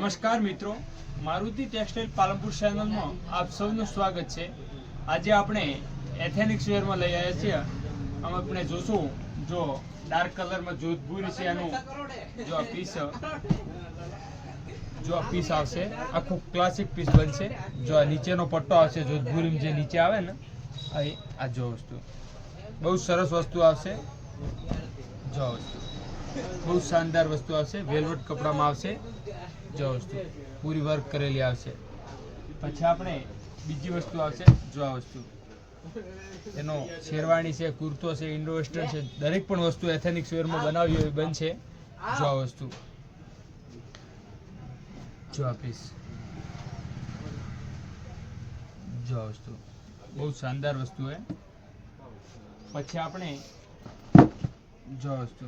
નમસ્કાર મિત્રો, મારુતિ ટેક્સટાઇલ પાલનપુર ચેનલમાં આપ સૌનું સ્વાગત છે। આજે આપણે એથેનિક્સ વેરમાં લઈ આવ્યા છીએ। આમ આપણે જોશું જો ડાર્ક કલરમાં જોધપુરી છે એનું જો પીસ આવશે, આખું ક્લાસિક પીસ બનશે। જો આ નીચેનો પટ્ટો આવશે જોધપુરી જે નીચે આવે ને આ જો વસ્તુ બહુ સરસ વસ્તુ આવશે। જો વસ્તુ બહુ શાનદાર વસ્તુ આવશે, વેલ્વેટ કપડામાં આવશે। જો વસ્તુ પૂરી વર્ક કરેલી આવશે। પછી આપણે બીજી વસ્તુ આવશે, જો આ વસ્તુ એનો શેરવાણી છે, કુર્તો છે, ઇન્ડો વેસ્ટર્ન છે, દરેક પણ વસ્તુ એથેનિક્સ વેરમાં બનાવી હોય બનશે। જો આ વસ્તુ જો આ પીસ જો આ વસ્તુ બહુ શાનદાર વસ્તુ છે। પછી આપણે જો આ વસ્તુ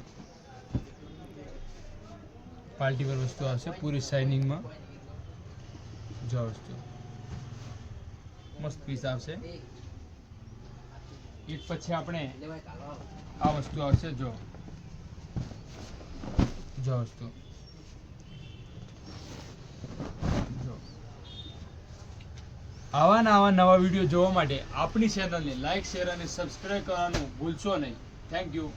પાર્ટી વેર વસ્તુ આવશે પૂરી શાઇનિંગમાં। જો વસ્તુ મસ્ત પીસ આવશે। એક પછી આપણે આ વસ્તુ આવશે, જો જો વસ્તુ જો આવા નવા વિડીયો જોવા માટે આપણી ચેનલને લાઈક, શેર અને સબસ્ક્રાઇબ કરવાનું ભૂલશો નહીં। Thank you.